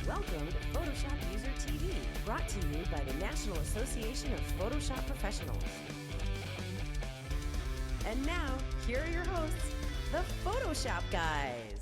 Welcome to PhotoshopUser TV, brought to you by the National Association of Photoshop Professionals. And now, here are your hosts, the Photoshop guys.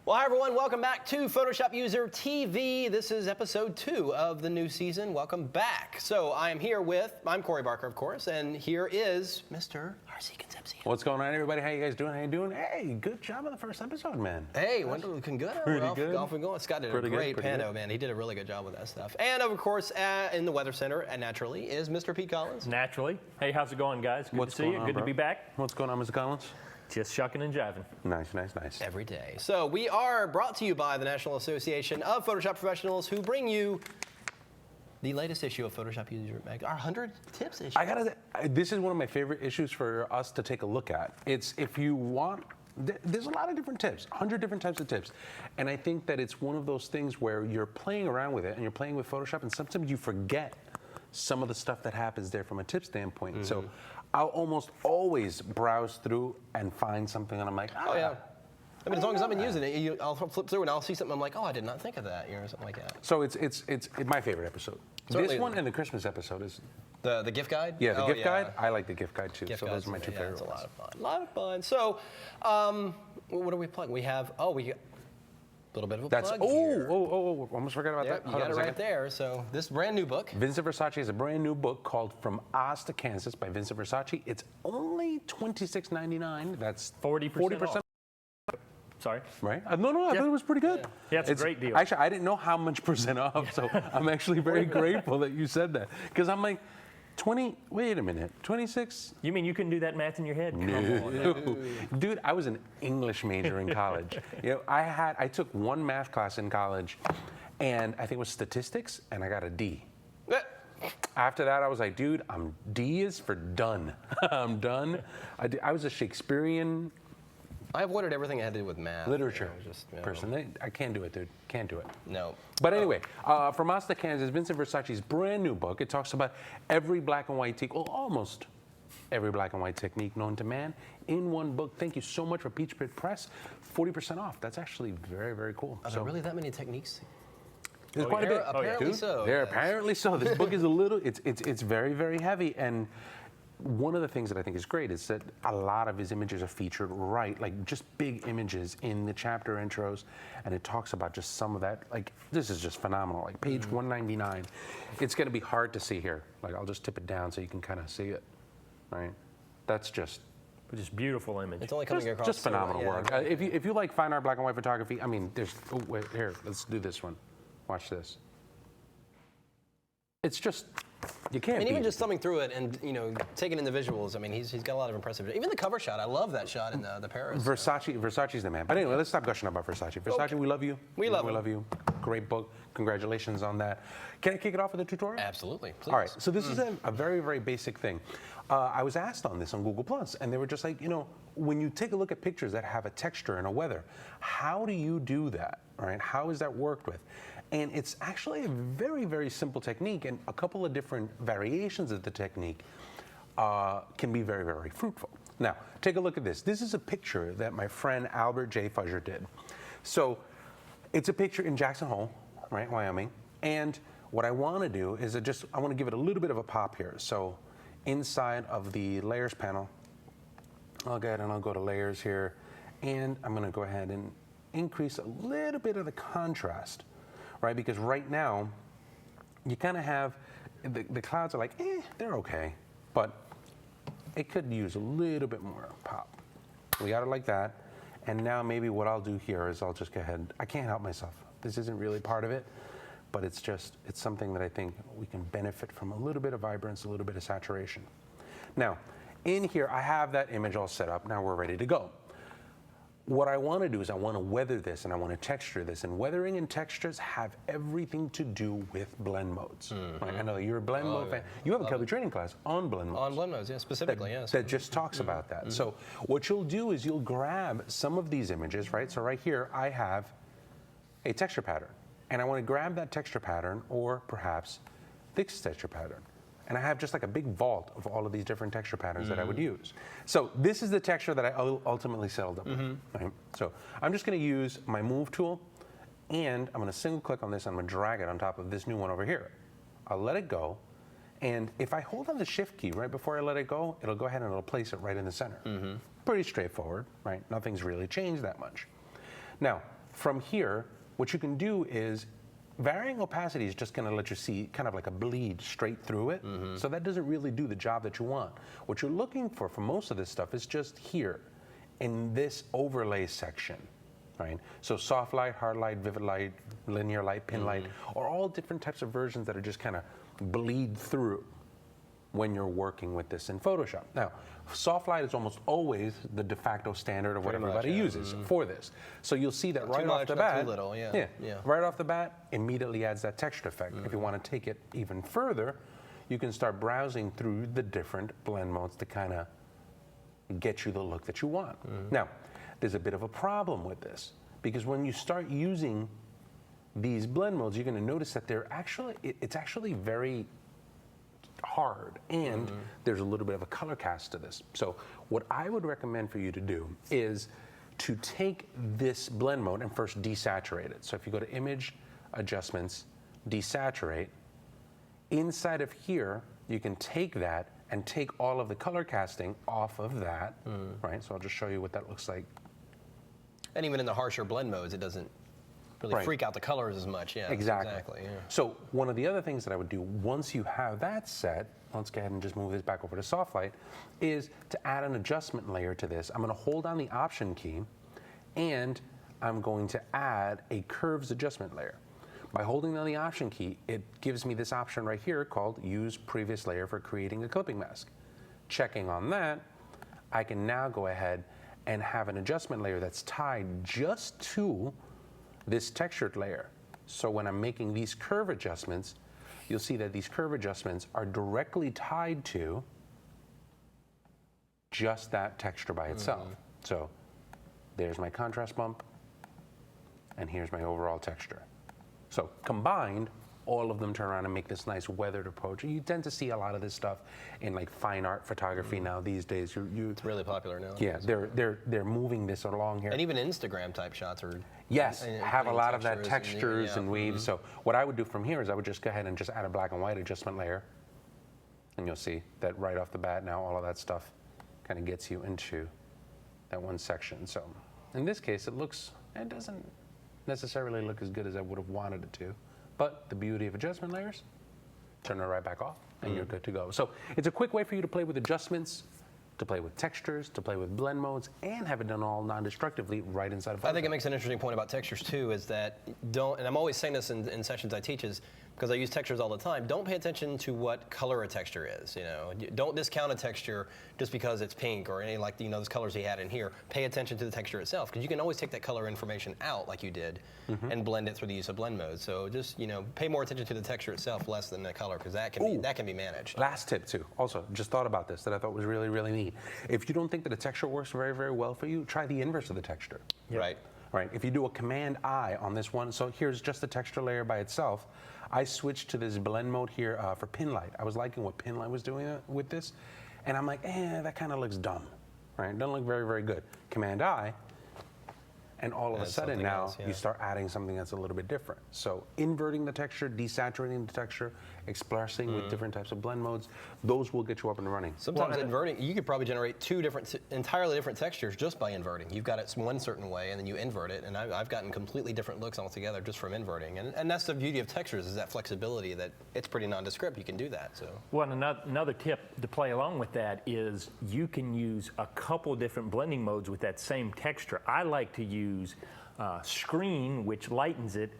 Well, hi everyone, welcome back to PhotoshopUser TV. This is episode 2 of the new season. Welcome back. So I'm here with, I'm Corey Barker, of course, and here is Mr. R.C. Concepcion. What's going on, everybody? How you guys doing? How you doing? Hey, good job on the first episode, man. Hey, looking good. Pretty good. Off we go. Scott did a great pano, man. He did a really good job with that stuff. And of course, in the Weather Center, naturally, is Mr. Pete Collins. Naturally. Hey, how's it going, guys? Good to see you. Good to be back. What's going on, Mr. Collins? Just shucking and jiving. Nice, nice, nice. Every day. So we are brought to you by the National Association of Photoshop Professionals, who bring you the latest issue of Photoshop User Mag, our 100 tips issue. This is one of my favorite issues for us to take a look at. It's if you want, there's a lot of different tips, 100 different types of tips. And I think that it's one of those things where you're playing around with it and you're playing with Photoshop and sometimes you forget some of the stuff that happens there from a tip standpoint. Mm-hmm. So I'll almost always browse through and find something and I'm like, oh yeah. I mean, as long as I've been using it, I'll flip through and I'll see something. I'm like, oh, I did not think of that, or something like that. So it's my favorite episode. Certainly. This one and the Christmas episode is the gift guide. Yeah, the gift guide. I like the gift guide too. So those are my two favorite ones. It's a lot of fun. A lot of fun. So, what are we plugging? We got a little bit of a plug here. Almost forgot about that. You got it right there. So this brand new book. Vincent Versace is a brand new book called From Oz to Kansas by Vincent Versace. It's only $26.99. That's 40% off. Sorry? Right? No, I thought it was pretty good. Yeah, it's a great deal. Actually, I didn't know how much percent off, so I'm actually very grateful that you said that. Because I'm like, 20, wait a minute, 26? You mean you can do that math in your head? No. Dude, I was an English major in college. I took one math class in college, and I think it was statistics, and I got a D. After that, I was like, dude, D is for done. I'm done. I was a Shakespearean. I avoided everything that had to do with math. Literature person. I can't do it, dude. Can't do it. No. But anyway, From Oz to Kansas, Vincent Versace's brand new book. It talks about every black and white technique, almost every black and white technique known to man in one book. Thank you so much for Peach Pit Press. 40% off. That's actually very, very cool. Are there really that many techniques? There's quite a bit. Apparently so. There, apparently so. This book is a little, it's very, very heavy. And one of the things that I think is great is that a lot of his images are featured like just big images in the chapter intros, and it talks about just some of that. Like, this is just phenomenal. Like page 199, it's going to be hard to see here. Like, I'll just tip it down so you can kind of see it, right? That's just beautiful image. It's only coming across. Just phenomenal work. If you like fine art, black and white photography, I mean, here, let's do this one. Watch this. It's just. You can't. I mean, even just thumbing through it and taking in the visuals. I mean, he's got a lot of impressive. Even the cover shot, I love that shot in the Paris. Versace's the man. But anyway, let's stop gushing about Versace. Versace, we love you. We love you. Great book. Congratulations on that. Can I kick it off with a tutorial? Absolutely. Please. All right. So this is a very, very basic thing. I was asked on this on Google Plus, and they were just like, when you take a look at pictures that have a texture and a weather, how do you do that? All right. How is that worked with? And it's actually a very, very simple technique, and a couple of different variations of the technique can be very, very fruitful. Now, take a look at this. This is a picture that my friend Albert J. Fudger did. So it's a picture in Jackson Hole, right, Wyoming. And what I want to do is I want to give it a little bit of a pop here. So inside of the layers panel, I'll go ahead and I'll go to layers here, and I'm going to go ahead and increase a little bit of the contrast. Right, because right now, you kind of have, the clouds are like, they're okay, but it could use a little bit more pop. We got it like that, and now maybe what I'll do here is I'll just go ahead, I can't help myself. This isn't really part of it, but it's something that I think we can benefit from a little bit of vibrance, a little bit of saturation. Now, in here, I have that image all set up. Now we're ready to go. What I want to do is I want to weather this and I want to texture this. And weathering and textures have everything to do with blend modes. Mm-hmm. Right? I know you're a blend mode fan. You have a Kelby training class on blend modes. On blend modes, yeah, specifically, yes. That just talks about that. Mm-hmm. So what you'll do is you'll grab some of these images, right? So right here I have a texture pattern. And I want to grab that texture pattern or perhaps this texture pattern. and I have just like a big vault of all of these different texture patterns that I would use. So this is the texture that I ultimately settled up with. Right? So I'm just going to use my move tool, and I'm going to single click on this, and I'm going to drag it on top of this new one over here. I'll let it go, and if I hold on the shift key right before I let it go, it'll go ahead and it'll place it right in the center. Pretty straightforward, right? Nothing's really changed that much. Now, from here, what you can do is varying opacity is just going to let you see kind of like a bleed straight through it. So that doesn't really do the job that you want. What you're looking for most of this stuff is just here in this overlay section, right? So soft light, hard light, vivid light, linear light, pin light, are all different types of versions that are just kind of bleed through when you're working with this in Photoshop. Now, soft light is almost always the de facto standard of what everybody uses for this. So you'll see that right off the bat, too little, right off the bat, immediately adds that texture effect. If you want to take it even further, you can start browsing through the different blend modes to kind of get you the look that you want. Now, there's a bit of a problem with this, because when you start using these blend modes, you're going to notice that it's actually very hard, and there's a little bit of a color cast to this. So what I would recommend for you to do is to take this blend mode and first desaturate it. So if you go to Image, Adjustments, Desaturate, inside of here, you can take that and take all of the color casting off of that, right? So I'll just show you what that looks like. And even in the harsher blend modes, it doesn't really freak out the colors as much. Yeah, exactly. Yeah. So one of the other things that I would do once you have that set, let's go ahead and just move this back over to soft light, is to add an adjustment layer to this. I'm going to hold down the Option key, and I'm going to add a curves adjustment layer. By holding down the Option key, it gives me this option right here called Use Previous Layer for creating a clipping mask. Checking on that, I can now go ahead and have an adjustment layer that's tied just to this textured layer. So when I'm making these curve adjustments, you'll see that these curve adjustments are directly tied to just that texture by itself. So there's my contrast bump, and here's my overall texture. So combined, all of them turn around and make this nice weathered approach. You tend to see a lot of this stuff in like fine art photography now these days. It's really popular now. Yeah, they're moving this along here. And even Instagram type shots are have a lot of that textures and weaves. So what I would do from here is I would just go ahead and just add a black and white adjustment layer, and you'll see that right off the bat now all of that stuff kind of gets you into that one section. So in this case, it doesn't necessarily look as good as I would have wanted it to. But the beauty of adjustment layers, turn it right back off, and you're good to go. So it's a quick way for you to play with adjustments, to play with textures, to play with blend modes, and have it done all non-destructively right inside of Photoshop. I think it makes an interesting point about textures too, is that and I'm always saying this in sessions I teach, is because I use textures all the time, don't pay attention to what color a texture is. Don't discount a texture just because it's pink or any like those colors he had in here. Pay attention to the texture itself, because you can always take that color information out like you did and blend it through the use of blend modes. So just pay more attention to the texture itself less than the color, because that can be managed. Last tip too. Also, just thought about this that I thought was really, really neat. If you don't think that a texture works very, very well for you, try the inverse of the texture. Right. Right. If you do a Command I on this one, so here's just the texture layer by itself. I switched to this blend mode here for pin light. I was liking what pin light was doing with this, and I'm like, that kind of looks dumb, right? Doesn't look very, very good. Command I, and all of a sudden now you start adding something that's a little bit different. So inverting the texture, desaturating the texture, expressing with different types of blend modes, those will get you up and running. Sometimes inverting, you could probably generate two entirely different textures just by inverting. You've got it one certain way, and then you invert it, and I've gotten completely different looks altogether just from inverting. And that's the beauty of textures, is that flexibility, that it's pretty nondescript. You can do that. So. Well, another tip to play along with that is you can use a couple different blending modes with that same texture. I like to use screen, which lightens it,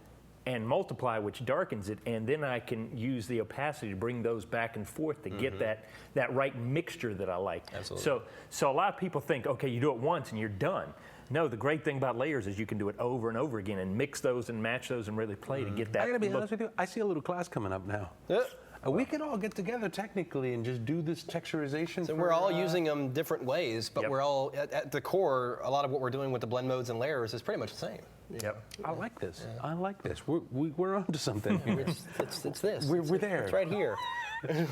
and multiply, which darkens it, and then I can use the opacity to bring those back and forth to get that right mixture that I like. Absolutely. So a lot of people think, okay, you do it once and you're done. No, the great thing about layers is you can do it over and over again and mix those and match those and really play to get that. I gotta be honest with you, I see a little class coming up now. We could all get together technically and just do this texturization. So we're all using them different ways, but Yep. we're all, at the core, a lot of what we're doing with the blend modes and layers is pretty much the same. Yep. I like this. I like this. We're onto something here. It's this. We're there. It's right here.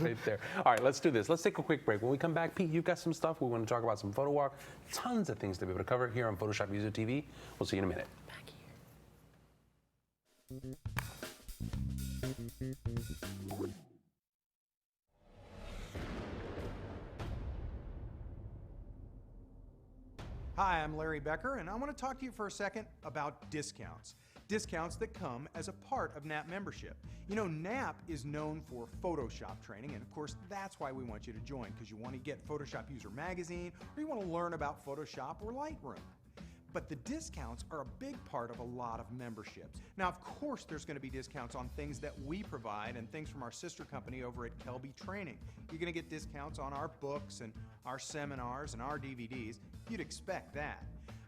Right there. All right, let's do this. Let's take a quick break. When we come back, Pete, you've got some stuff. We want to talk about some photo walk. Tons of things to be able to cover here on Photoshop User TV. We'll see you in a minute. Hi, I'm Larry Becker, and I want to talk to you for a second about discounts. Discounts that come as a part of NAP membership. You know, NAP is known for Photoshop training, and of course, that's why we want you to join, because you want to get Photoshop User Magazine, or you want to learn about Photoshop or Lightroom. But the discounts are a big part of a lot of memberships. Now, of course, there's going to be discounts on things that we provide and things from our sister company over at Kelby Training. You're going to get discounts on our books and our seminars and our DVDs. You'd expect that.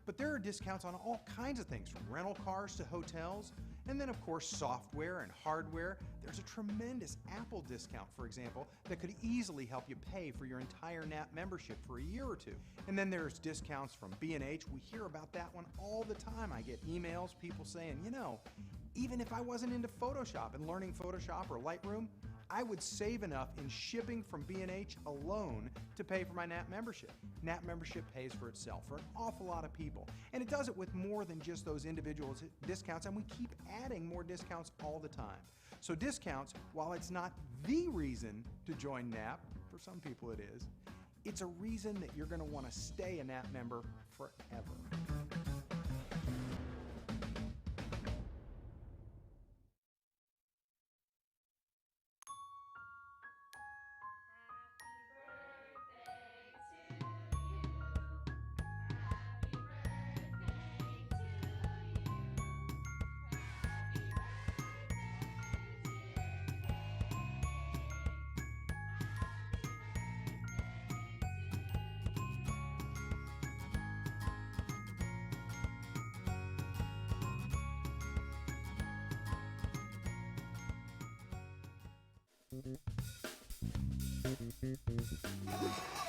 But there are discounts on all kinds of things, from rental cars to hotels, and then, of course, software and hardware. There's a tremendous Apple discount, for example, that could easily help you pay for your entire NAP membership for a year or two. And then there's discounts from B&H. We hear about that one all the time. I get emails, people saying, you know, even if I wasn't into Photoshop and learning Photoshop or Lightroom, I would save enough in shipping from B&H alone to pay for my NAP membership. NAP membership pays for itself for an awful lot of people. And it does it with more than just those individual discounts, and we keep adding more discounts all the time. So discounts, while it's not the reason to join NAP, for some people it is, it's a reason that you're going to want to stay a NAP member forever.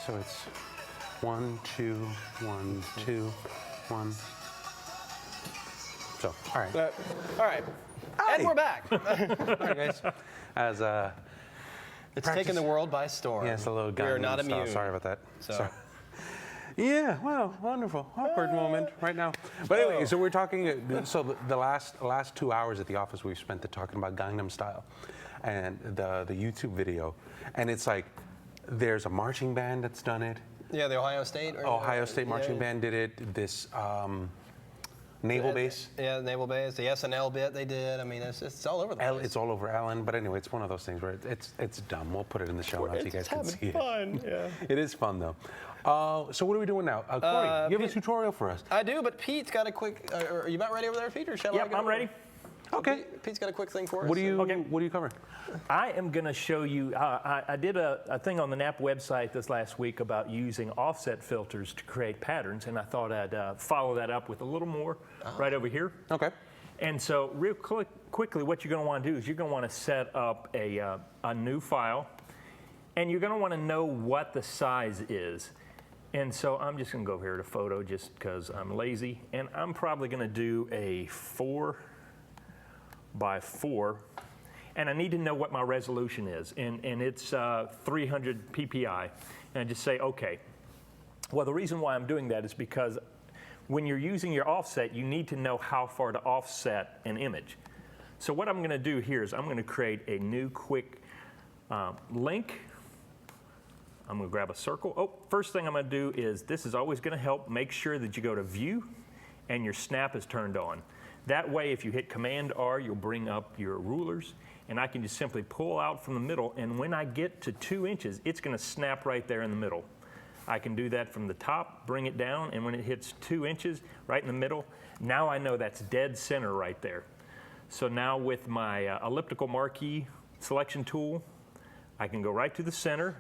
So it's 1, 2, 1, 2, 1. So, all right. All right. And we're back. All right, guys. As It's taken the world by storm. yeah, it's a little We are Gangnam not style. immune. Sorry about that. So- Sorry. Yeah, well, wonderful. Awkward moment right now. But anyway, so we're talking, so the last 2 hours at the office we've spent talking about Gangnam Style and the YouTube video. And it's like, there's a marching band that's done it. Yeah, the Ohio State. Ohio State marching band did it. This naval base. Yeah, the naval base. The SNL bit they did. I mean, it's all over the place. It's all over Ellen, but anyway, it's one of those things where it's dumb. We'll put it in the show notes so you guys can see it. Fun. Yeah. It is fun though. So what are we doing now? Corey, you have a tutorial for us. I do, but Pete's got a quick. Are you about ready over there, Pete? Or shall I Yep, go? I'm ready. Okay. Pete's got a quick thing for us. What do you Okay. What do you cover? I am going to show you, I did a thing on the NAP website this last week about using offset filters to create patterns, and I thought I'd follow that up with a little more right over here. Okay. And so real quickly, what you're going to want to do is you're going to want to set up a new file, and you're going to want to know what the size is. And so I'm just going to go over here to photo just because I'm lazy, and I'm probably going to do a 4 by 4. And I need to know what my resolution is, and it's 300 ppi. And I just say, okay. Well, the reason why I'm doing that is because when you're using your offset, you need to know how far to offset an image. So what I'm going to do here is I'm going to create a new quick link. I'm going to grab a circle. Oh, first thing I'm going to do is, this is always going to help, make sure that you go to View and your snap is turned on. That way, if you hit Command R, you'll bring up your rulers, and I can just simply pull out from the middle, and when I get to 2 inches, it's going to snap right there in the middle. I can do that from the top, bring it down, and when it hits 2 inches right in the middle, now I know that's dead center right there. So now with my elliptical marquee selection tool, I can go right to the center,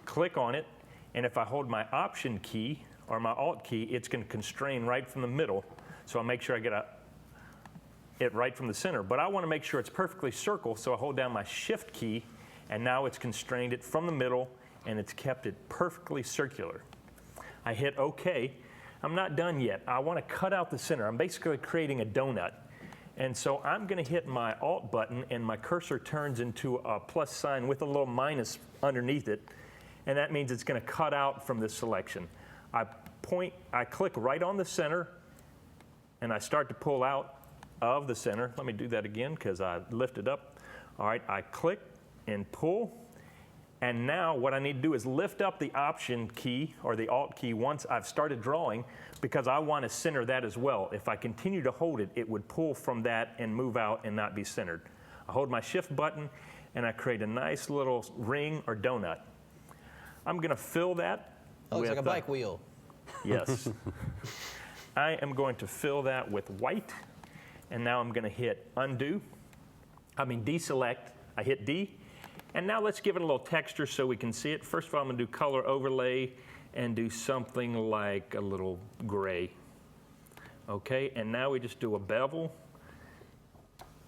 click on it, and if I hold my Option key or my Alt key, it's going to constrain right from the middle. So I'll make sure I get it right from the center. But I want to make sure it's perfectly circle, so I hold down my Shift key And now it's constrained it from the middle, and it's kept it perfectly circular. I hit OK. I'm not done yet. I want to cut out the center. I'm basically creating a donut. And so I'm going to hit my Alt button, and my cursor turns into a plus sign with a little minus underneath it. And that means it's going to cut out from this selection. I click right on the center, and I start to pull out of the center. Let me do that again because I lifted up. All right, I click and pull. And now what I need to do is lift up the Option key or the Alt key once I've started drawing, because I want to center that as well. If I continue to hold it, it would pull from that and move out and not be centered. I hold my Shift button, and I create a nice little ring or donut. I'm going to fill that Looks with like a bike wheel. Yes. I am going to fill that with white, and now I'm going to hit deselect. I hit D, and now let's give it a little texture so we can see it. First of all, I'm going to do color overlay and do something like a little gray. Okay, and now we just do a bevel.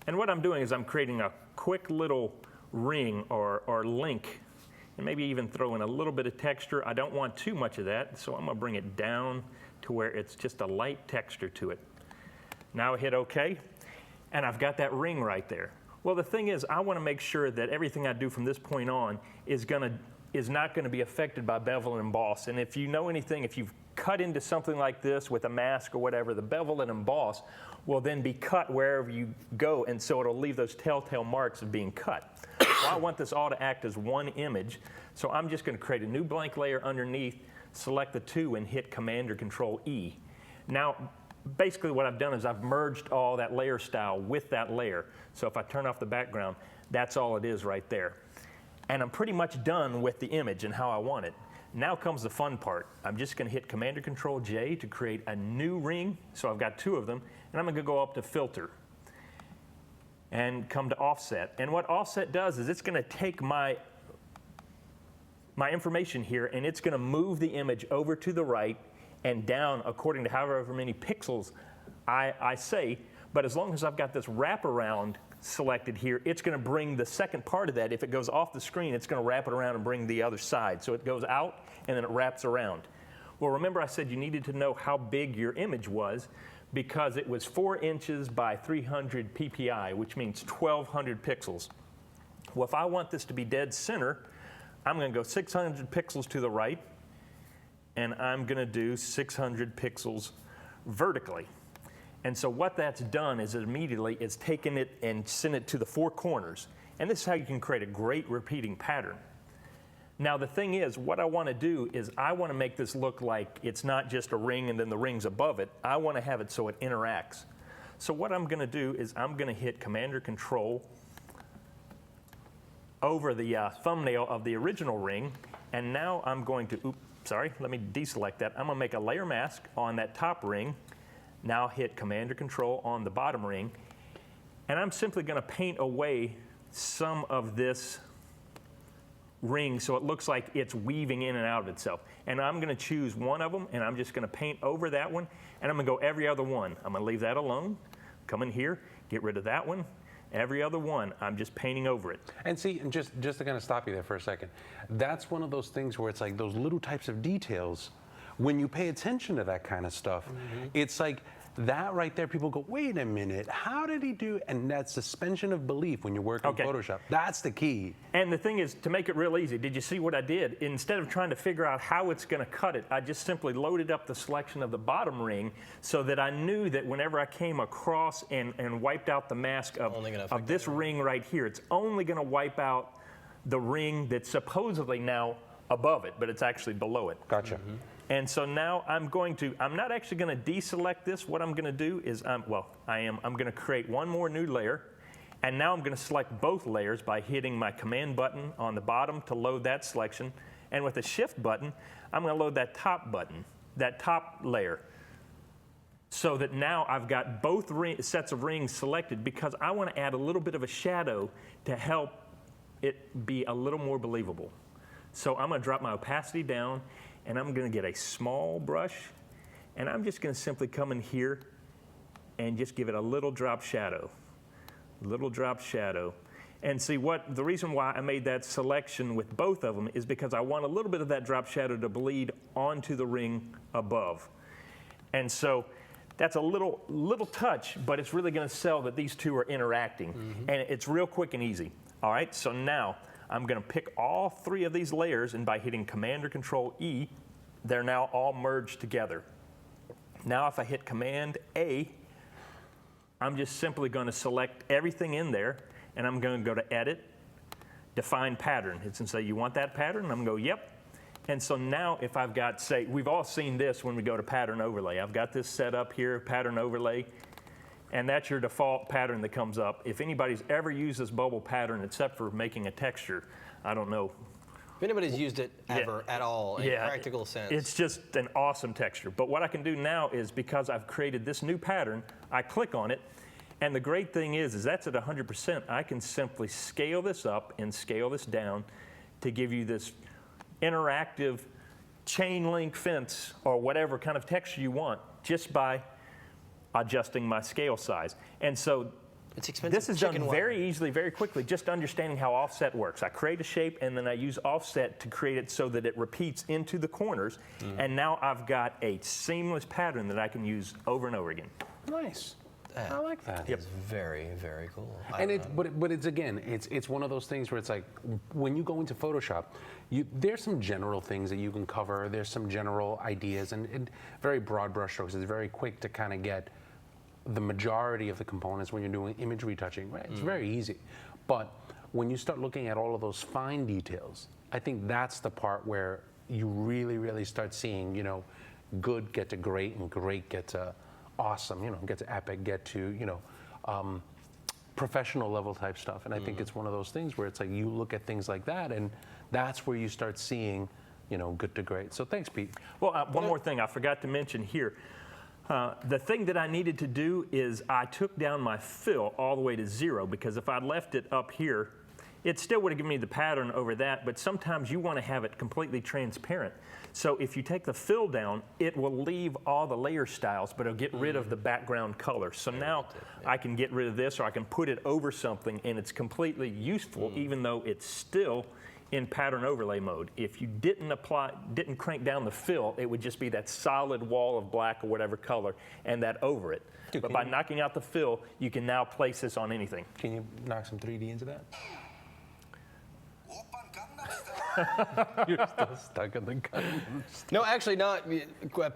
And what I'm doing is I'm creating a quick little ring or link, and maybe even throw in a little bit of texture. I don't want too much of that, so I'm going to bring it down to where it's just a light texture to it. Now I hit OK, and I've got that ring right there. Well, the thing is, I want to make sure that everything I do from this point on is not going to be affected by bevel and emboss. And if you know anything, if you've cut into something like this with a mask or whatever, the bevel and emboss will then be cut wherever you go, and so it'll leave those telltale marks of being cut. Well, I want this all to act as one image, so I'm just going to create a new blank layer underneath, select the two, and hit Command or Control E. Now, basically what I've done is I've merged all that layer style with that layer. So if I turn off the background, that's all it is right there. And I'm pretty much done with the image and how I want it. Now comes the fun part. I'm just going to hit Command or Control J to create a new ring. So I've got two of them, and I'm going to go up to Filter and come to Offset. And what Offset does is it's going to take my information here, and it's going to move the image over to the right and down according to however many pixels I say. But as long as I've got this wraparound selected here, it's going to bring the second part of that. If it goes off the screen, it's going to wrap it around and bring the other side. So it goes out and then it wraps around. Well, remember I said you needed to know how big your image was, because it was 4 inches by 300 ppi, which means 1,200 pixels. Well, if I want this to be dead center, I'm going to go 600 pixels to the right, and I'm going to do 600 pixels vertically. And so what that's done is immediately it's taken it and sent it to the 4 corners. And this is how you can create a great repeating pattern. Now the thing is, what I want to do is I want to make this look like it's not just a ring and then the rings above it. I want to have it so it interacts. So what I'm going to do is I'm going to hit Command or Control over the thumbnail of the original ring, and now I'm going to, let me deselect that. I'm going to make a layer mask on that top ring. Now hit Command or Control on the bottom ring, and I'm simply going to paint away some of this ring so it looks like it's weaving in and out of itself. And I'm going to choose one of them, and I'm just going to paint over that one, and I'm going to go every other one. I'm going to leave that alone, come in here, get rid of that one. Every other one, I'm just painting over it. And see, and just to kind of stop you there for a second, that's one of those things where it's like those little types of details, when you pay attention to that kind of stuff, it's like that right there, people go, wait a minute, how did he do? And that suspension of belief when you're working in Photoshop, that's the key. And the thing is, to make it real easy, did you see what I did? Instead of trying to figure out how it's going to cut it, I just simply loaded up the selection of the bottom ring so that I knew that whenever I came across and wiped out the mask of this ring right here, it's only going to wipe out the ring that's supposedly now above it, but it's actually below it. Gotcha. And so now I'm not actually going to deselect this. What I'm going to do is, I'm going to create one more new layer. And now I'm going to select both layers by hitting my Command button on the bottom to load that selection. And with the Shift button, I'm going to load that top button, that top layer. So that now I've got both sets of rings selected, because I want to add a little bit of a shadow to help it be a little more believable. So I'm going to drop my opacity down, and I'm going to get a small brush, and I'm just going to simply come in here and just give it a little drop shadow, And see, the reason why I made that selection with both of them is because I want a little bit of that drop shadow to bleed onto the ring above. And so that's a little touch, but it's really going to sell that these two are interacting. And it's real quick and easy. All right, so now I'm going to pick all three of these layers, and by hitting Command or Control E, they're now all merged together. Now if I hit Command A, I'm just simply going to select everything in there, and I'm going to go to Edit, Define Pattern. It's going to say, you want that pattern? I'm going to go, yep. And so now if I've got, say, we've all seen this when we go to Pattern Overlay. I've got this set up here, Pattern Overlay, and that's your default pattern that comes up. If anybody's ever used this bubble pattern except for making a texture, I don't know. If anybody's used it ever at all in practical sense. It's just an awesome texture. But what I can do now is, because I've created this new pattern, I click on it. And the great thing is that's at 100%. I can simply scale this up and scale this down to give you this interactive chain link fence or whatever kind of texture you want just by adjusting my scale size. And so it's expensive. This is done very easily, very quickly, just understanding how offset works. I create a shape, and then I use offset to create it so that it repeats into the corners. And now I've got a seamless pattern that I can use over and over again. Nice. I like that. It's very, very cool. And but it's again, it's one of those things where it's like when you go into Photoshop, there's some general things that you can cover. There's some general ideas and very broad brushstrokes. It's very quick to kind of get the majority of the components when you're doing image retouching. Right? It's very easy. But when you start looking at all of those fine details, I think that's the part where you really, really start seeing, good get to great and great get to awesome, get to epic, get to, professional level type stuff. And I think it's one of those things where it's like you look at things like that, and that's where you start seeing, good to great. So thanks, Pete. Well, one more thing I forgot to mention here. The thing that I needed to do is I took down my fill all the way to 0, because if I'd left it up here, it still would have given me the pattern over that, but sometimes you want to have it completely transparent. So if you take the fill down, it will leave all the layer styles, but it'll get rid of the background color. So now I can get rid of this, or I can put it over something, and it's completely useful, even though it's still in pattern overlay mode. If you didn't crank down the fill, it would just be that solid wall of black or whatever color, and that over it. But by knocking out the fill, you can now place this on anything. Can you knock some 3D into that? You're still stuck in the gun. No, actually not.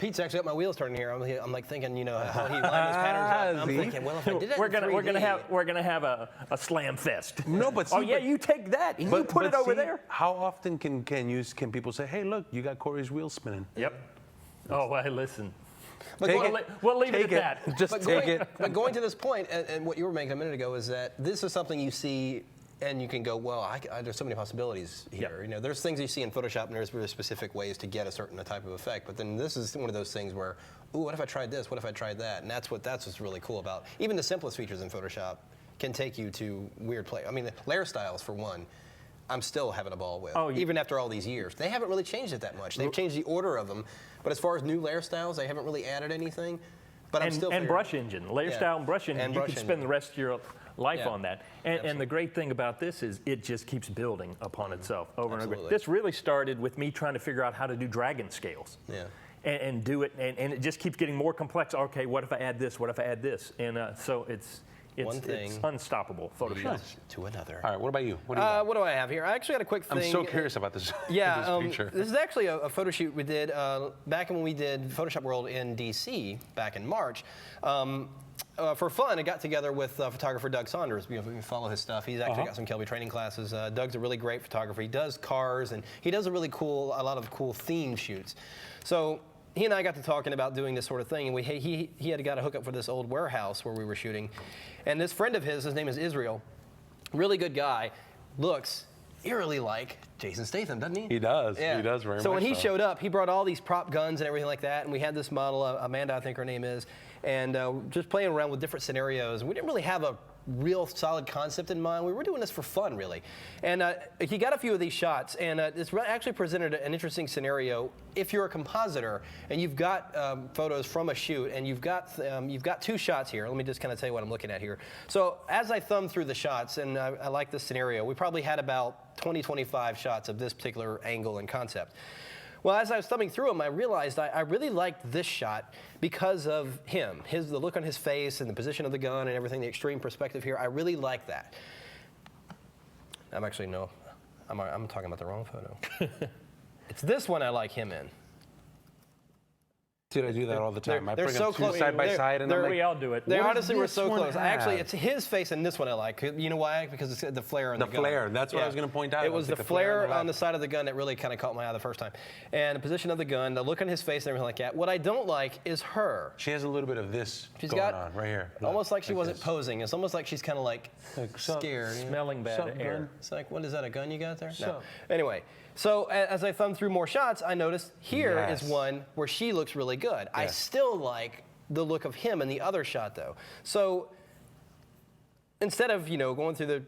Pete's actually got my wheels turning here. I'm like thinking, how he lined his patterns up. I'm thinking, well, if I did that we're gonna have a slam fest. No, but oh yeah, you take that and you put it over there. How often can people say, hey, look, you got Corey's wheels spinning? Yep. Oh, hey, listen. We'll leave it at that. Just take it. But going to this point, and what you were making a minute ago, is that this is something you see. And you can go, well, there's so many possibilities here. Yep. There's things you see in Photoshop, and there's very specific ways to get a certain type of effect. But then this is one of those things where, ooh, what if I tried this? What if I tried that? And that's what's really cool about even the simplest features in Photoshop can take you to weird play. I mean, the layer styles, for one, I'm still having a ball with, even after all these years. They haven't really changed it that much. They've changed the order of them, but as far as new layer styles, they haven't really added anything. But I'm still brush engine, layer style and brush engine. You could spend the rest of your life on that. And the great thing about this is it just keeps building upon itself over and over. This really started with me trying to figure out how to do dragon scales. Yeah. And do it, and it just keeps getting more complex. Okay, what if I add this? What if I add this? And so it's unstoppable, Photoshop. To another. All right, what about you? What do I have here? I actually had a quick thing. I'm so curious about this, this feature. This is actually a photo shoot we did back when we did Photoshop World in DC back in March. For fun, I got together with photographer Doug Saunders. We can follow his stuff. He's actually got some Kelby training classes. Doug's a really great photographer. He does cars, and he does a lot of cool theme shoots. So he and I got to talking about doing this sort of thing, and he had got a hookup for this old warehouse where we were shooting. And this friend of his name is Israel, really good guy, looks eerily like Jason Statham, doesn't he? He does. Yeah. He does very much. So when he showed up, he brought all these prop guns and everything like that, and we had this model, Amanda, I think her name is, and just playing around with different scenarios. We didn't really have a real solid concept in mind. We were doing this for fun, really. And he got a few of these shots, and it's actually presented an interesting scenario. If you're a compositor and you've got photos from a shoot, and you've got 2 shots here. Let me just kind of tell you what I'm looking at here. So as I thumb through the shots, and I like this scenario, we probably had about 20, 25 shots of this particular angle and concept. Well, as I was thumbing through them, I realized I really liked this shot because of him, the look on his face and the position of the gun and everything, the extreme perspective here. I really like that. I'm talking about the wrong photo. It's this one I like him in. Dude, I do that all the time. I they're bring so them two close. side by side, and I'm like, We all do it. They What honestly does were this so one close. Actually, have? it's his face and this one I like. You know why? Because it's the flare on the gun. The flare. That's what I was going to point out. It was like the flare flare on the side of the gun that really kind of caught my eye the first time. And the position of the gun, the look on his face and everything like that. What I don't like is her. She has a little bit of this She's going got on right here. Look, almost like she wasn't this. posing. It's almost like she's kind of like so- scared. you know? Smelling bad Sup, air. gun? It's like, what is that, a gun you got there? No. Sup? Anyway, so as I thumbed through more shots, I noticed here is Yes. one where she looks really good. I Yes. still like the look of him in the other shot, though. So instead of going through the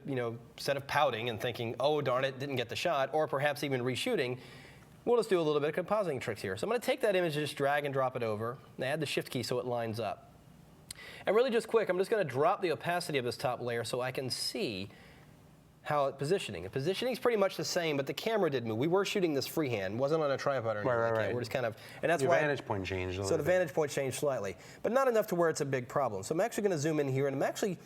instead of pouting and thinking, oh darn it, didn't get the shot, or perhaps even reshooting, we'll just do a little bit of compositing tricks here. So I'm going to take that image and just drag and drop it over, and add the Shift key so it lines up. And really just quick, I'm just going to drop the opacity of this top layer so I can see how it's positioning. The positioning is pretty much the same, but the camera did move. We were shooting this freehand, wasn't on a tripod or anything like that. Right. We're just kind of, and that's Your why vantage point changed a So little the bit. vantage point changed slightly, but not enough to where it's a big problem. So I'm actually going to zoom in here, and I'm actually,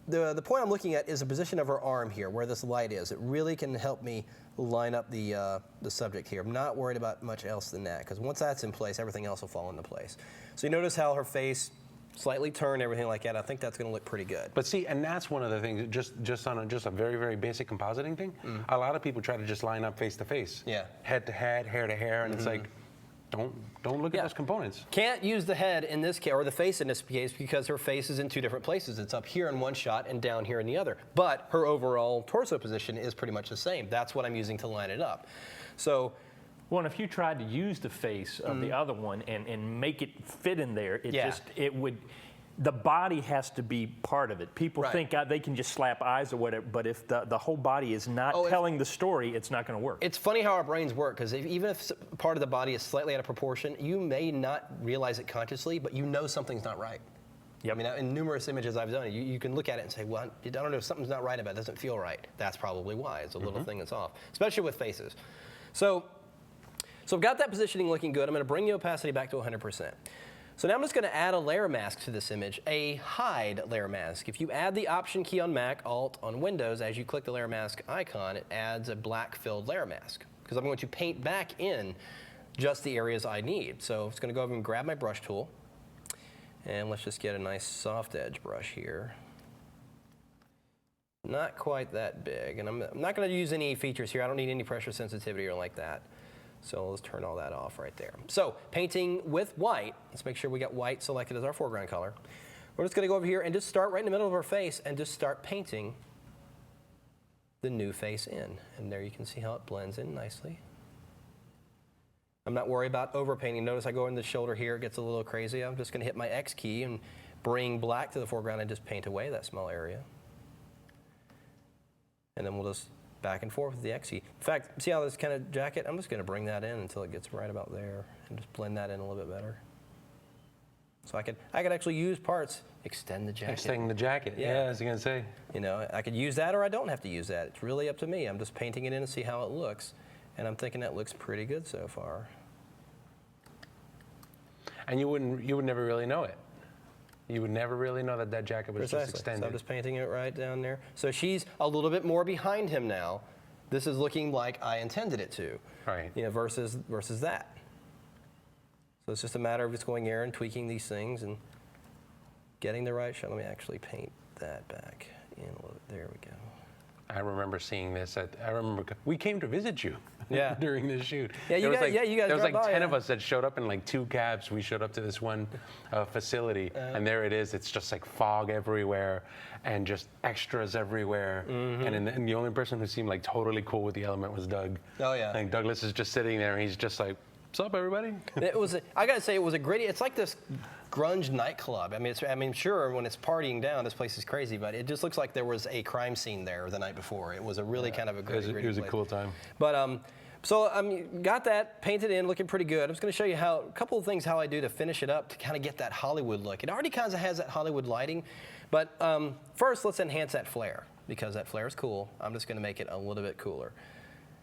the point I'm looking at is the position of her arm here, where this light is. It really can help me line up the subject here. I'm not worried about much else than that, because once that's in place, everything else will fall into place. So you notice how her face slightly turned, everything like that. I think that's going to look pretty good. But see, and that's one of the things, just on a very, very basic compositing thing, a lot of people try to just line up face to face. Yeah. Head to head, hair to hair, and it's like, don't look at those components. Can't use the head in this case, or the face in this case, because her face is in 2 different places. It's up here in one shot and down here in the other. But her overall torso position is pretty much the same. That's what I'm using to line it up. So, Well, and if you tried to use the face of the other one and make it fit in there, the body has to be part of it. People Right. think they can just slap eyes or whatever, but if the whole body is not Oh, telling the story, it's not going to work. it's funny how our brains work, because even if part of the body is slightly out of proportion, you may not realize it consciously, but you know something's not right. Yep. I mean, in numerous images I've done, you can look at it and say, well, I don't know, if something's not right about it, it doesn't feel right. That's probably why. It's a little thing that's off, especially with faces. So I've got that positioning looking good. I'm going to bring the opacity back to 100%. So now I'm just going to add a layer mask to this image, a hide layer mask. If you add the Option key on Mac, Alt on Windows, as you click the layer mask icon, it adds a black filled layer mask, because I'm going to paint back in just the areas I need. So I'm just going to go over and grab my brush tool, and let's just get a nice soft edge brush here. Not quite that big, and I'm not going to use any features here. I don't need any pressure sensitivity or like that. So let's turn all that off right there. So painting with white, let's make sure we got white selected as our foreground color. We're just going to go over here and just start right in the middle of our face and just start painting the new face in. And there you can see how it blends in nicely. I'm not worried about overpainting. Notice I go in the shoulder here, it gets a little crazy. I'm just going to hit my X key and bring black to the foreground and just paint away that small area. And then we'll just back and forth with the X key. In fact, see how this kind of jacket, I'm just going to bring that in until it gets right about there and just blend that in a little bit better. So I could actually use parts, extend the jacket. Extending the jacket, Yeah. yeah, I was going to say. You know, I could use that or I don't have to use that. It's really up to me. I'm just painting it in to see how it looks. And I'm thinking that looks pretty good so far. And you would never really know it. You would never really know that jacket was just extended. So I'm just painting it right down there. So she's a little bit more behind him now. This is looking like I intended it to. Right. You know, versus that. So it's just a matter of just going here and tweaking these things and getting the right shot. Let me actually paint that back in a little bit. There we go. I remember seeing this. I remember we came to visit you during this shoot. Yeah, you guys There was dropped like by, 10 of us that showed up in like 2 cabs. We showed up to this one facility, and there it is. It's just like fog everywhere and just extras everywhere. And the only person who seemed like totally cool with the element was Doug. Oh, yeah. Like Douglas is just sitting there, and he's just like, "What's up, everybody?" I gotta say, it was a great, it's like this grunge nightclub. I mean, sure, when it's partying down, this place is crazy, but it just looks like there was a crime scene there the night before. It was a really kind of a gritty It was a place. cool time. But so got that painted in, looking pretty good. I'm just going to show you a couple of things how I do to finish it up to kind of get that Hollywood look. It already kind of has that Hollywood lighting, but first let's enhance that flare because that flare is cool. I'm just going to make it a little bit cooler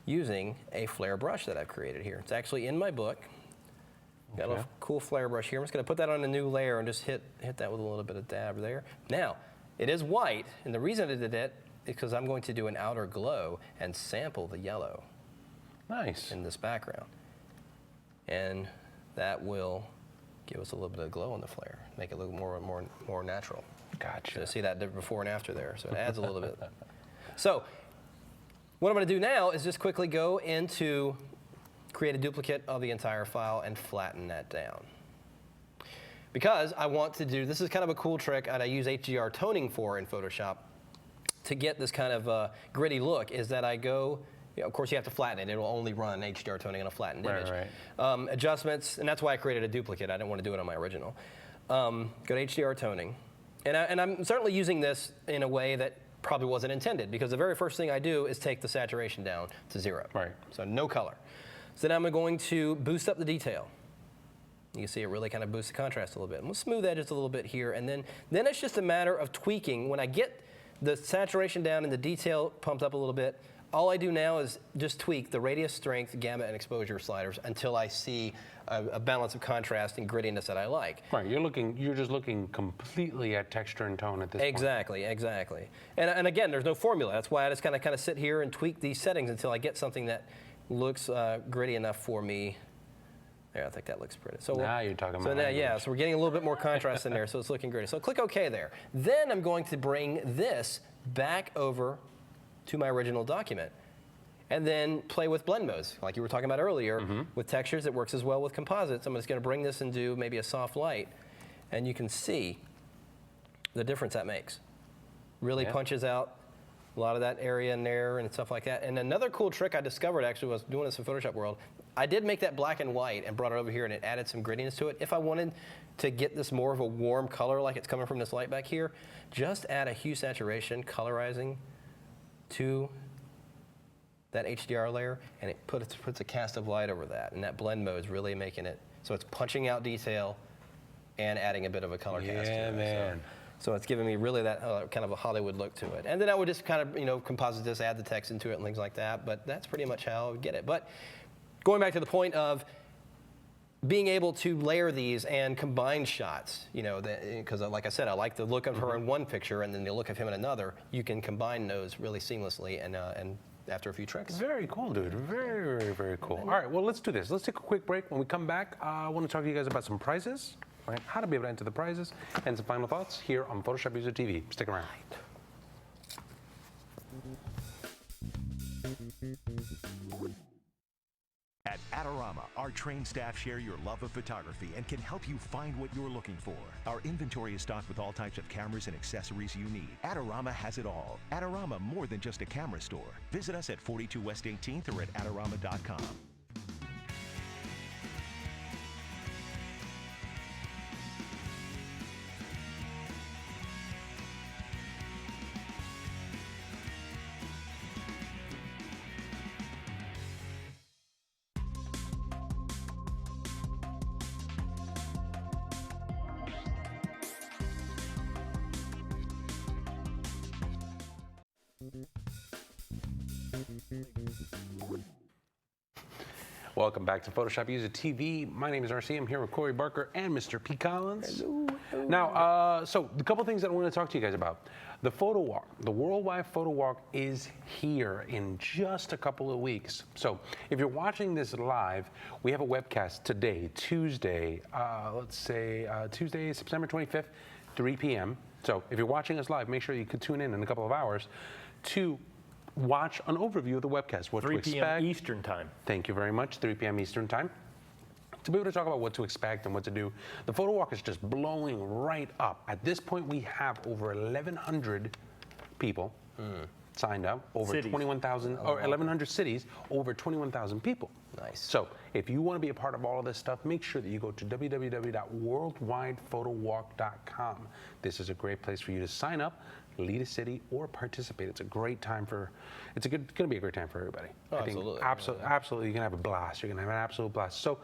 using a flare brush that I've created here. It's actually in my book. Got a little cool flare brush here. I'm just going to put that on a new layer and just hit that with a little bit of dab there. Now, it is white, and the reason I did that is because I'm going to do an outer glow and sample the yellow. Nice. In this background. And that will give us a little bit of glow on the flare, make it look more natural. Gotcha. So see that before and after there, so it adds a little bit. So what I'm going to do now is just quickly go into create a duplicate of the entire file and flatten that down. Because I want to do, this is kind of a cool trick that I use HDR toning for in Photoshop to get this kind of gritty look, is that I go, of course you have to flatten it. It will only run HDR toning on a flattened image. Right. Adjustments, and that's why I created a duplicate. I didn't want to do it on my original. Go to HDR toning. And I'm certainly using this in a way that probably wasn't intended, because the very first thing I do is take the saturation down to 0. Right. So no color. So now I'm going to boost up the detail. You can see it really kind of boosts the contrast a little bit. And we'll smooth edges a little bit here, and then it's just a matter of tweaking. When I get the saturation down and the detail pumped up a little bit, all I do now is just tweak the radius, strength, gamma, and exposure sliders until I see a balance of contrast and grittiness that I like. Right, you're just looking completely at texture and tone at this point. Exactly. And again, there's no formula. That's why I just kind of sit here and tweak these settings until I get something that looks gritty enough for me. There, I think that looks pretty. So now you're talking about yeah, so we're getting a little bit more contrast in there, so it's looking gritty. So click OK there. Then I'm going to bring this back over to my original document and then play with blend modes, like you were talking about earlier. With textures, it works as well with composites. I'm just going to bring this and do maybe a soft light, and you can see the difference that makes. Really punches out a lot of that area in there and stuff like that. And another cool trick I discovered, actually, was doing this in Photoshop World. I did make that black and white and brought it over here, and it added some grittiness to it. If I wanted to get this more of a warm color like it's coming from this light back here, just add a hue saturation colorizing to that HDR layer, and it puts a cast of light over that. And that blend mode is really making it so it's punching out detail and adding a bit of a color cast to it. Yeah, man. So it's giving me really that kind of a Hollywood look to it. And then I would just kind of, composite this, add the text into it and things like that. But that's pretty much how I would get it. But going back to the point of being able to layer these and combine shots, because like I said, I like the look of her in one picture and then the look of him in another. You can combine those really seamlessly and after a few tricks. Very cool, dude. Very, very, very cool. All right, well, let's do this. Let's take a quick break. When we come back, I want to talk to you guys about some prizes, right? How to be able to enter the prizes, and some final thoughts here on Photoshop User TV. Stick around. At Adorama, our trained staff share your love of photography and can help you find what you're looking for. Our inventory is stocked with all types of cameras and accessories you need. Adorama has it all. Adorama, more than just a camera store. Visit us at 42 West 18th or at adorama.com. Welcome back to Photoshop User TV. My name is RC. I'm here with Corey Barker and Mr. P. Collins. Hello. Now, so the couple things that I want to talk to you guys about. The photo walk, the worldwide photo walk is here in just a couple of weeks. So if you're watching this live, we have a webcast today, Tuesday, Tuesday, September 25th, 3 p.m. So if you're watching us live, make sure you could tune in a couple of hours to watch an overview of the webcast, what to 3 expect. p.m. Eastern time. Thank you very much, 3 p.m. Eastern time. To be able to talk about what to expect and what to do. The photo walk is just blowing right up. At this point, we have over 1,100 people signed up, over Cities. 21,000 or 1,100 cities, over 21,000 people. Nice. So if you want to be a part of all of this stuff, make sure that you go to www.worldwidephotowalk.com. This is a great place for you to sign up, lead a city, or participate. It's a great time for, it's going to be a great time for everybody. Oh, I think absolutely. Absolutely, you're going to have a blast. You're going to have an absolute blast. So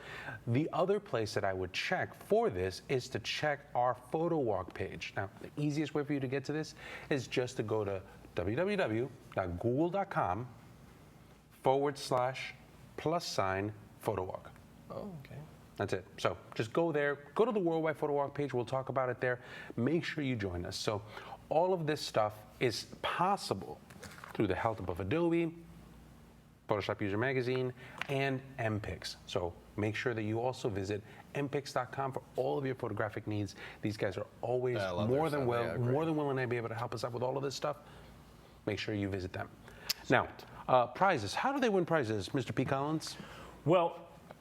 the other place that I would check for this is to check our photo walk page. Now, the easiest way for you to get to this is just to go to www.google.com/+photowalk. Oh, okay. That's it. So just go there, go to the Worldwide Photo Walk page. We'll talk about it there. Make sure you join us. So all of this stuff is possible through the help of Adobe, Photoshop User Magazine, and MPix. So make sure that you also visit mpix.com for all of your photographic needs. These guys are always more than willing to be able to help us out with all of this stuff. Make sure you visit them. Now, prizes. How do they win prizes, Mr. P. Collins? Well,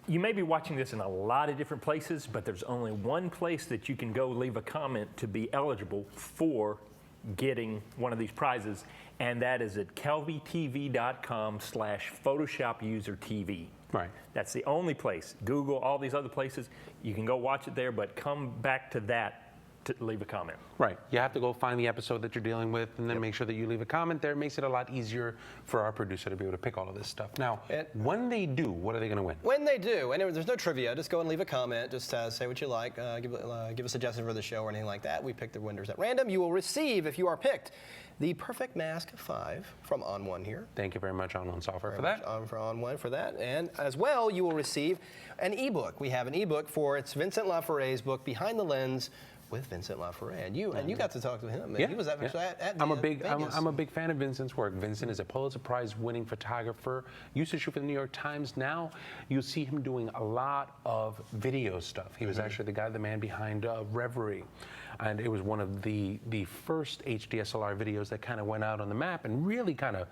you may be watching this in a lot of different places, but there's only one place that you can go leave a comment to be eligible for getting one of these prizes, and that is at kelvytv.com/PhotoshopUser TV. Right. That's the only place. Google, all these other places, you can go watch it there, but come back to that to leave a comment. Right. You have to go find the episode that you're dealing with and then make sure that you leave a comment there. It makes it a lot easier for our producer to be able to pick all of this stuff. Now, when they do, what are they going to win? When they do, and there's no trivia, just go and leave a comment. Just say what you like. Give a suggestion for the show or anything like that. We pick the winners at random. You will receive, if you are picked, the Perfect Mask 5 from On One here. Thank you very much, On One Software, for that. On One for that. And as well, you will receive an ebook. We have an ebook for it's Vincent LaForet's book, Behind the Lens with Vincent LaForet. And you got to talk to him. Yeah, he was at Vegas. I'm a big fan of Vincent's work. Vincent is a Pulitzer Prize winning photographer. Used to shoot for the New York Times. Now you see him doing a lot of video stuff. He was actually the man behind Reverie. And it was one of the first HDSLR videos that kind of went out on the map and really kind of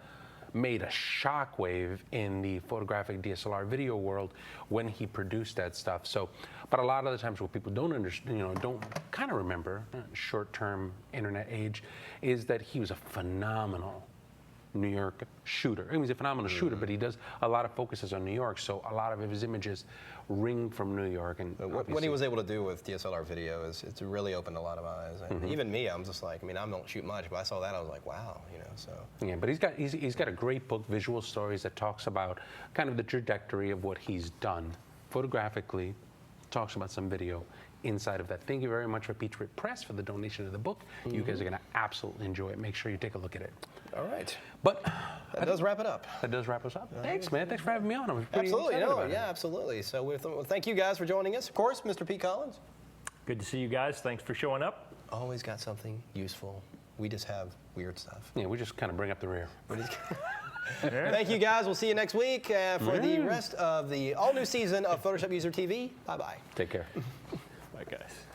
made a shockwave in the photographic DSLR video world when he produced that stuff. So, but a lot of the times what people don't understand, don't kind of remember, short-term internet age, is that he was a phenomenal New York shooter. He was a phenomenal shooter, but he does a lot of focuses on New York, so a lot of his images ring from New York. And what he was able to do with DSLR video it's really opened a lot of eyes. Even me, I'm just like, I don't shoot much, but I saw that, I was like, wow, so. Yeah, but he's got a great book, Visual Stories, that talks about kind of the trajectory of what he's done photographically, talks about some video inside of that. Thank you very much for Patriot Press for the donation of the book. You guys are going to absolutely enjoy it. Make sure you take a look at it. All right. But that does wrap it up. That does wrap us up. Thanks, man. Thanks for having me on. I was pretty Absolutely. excited about it. Yeah, absolutely. So well, thank you guys for joining us. Of course, Mr. Pete Collins. Good to see you guys. Thanks for showing up. Always got something useful. We just have weird stuff. Yeah, we just kind of bring up the rear. Thank you guys. We'll see you next week for the rest of the all-new season of Photoshop User TV. Bye-bye. Take care. Bye, guys.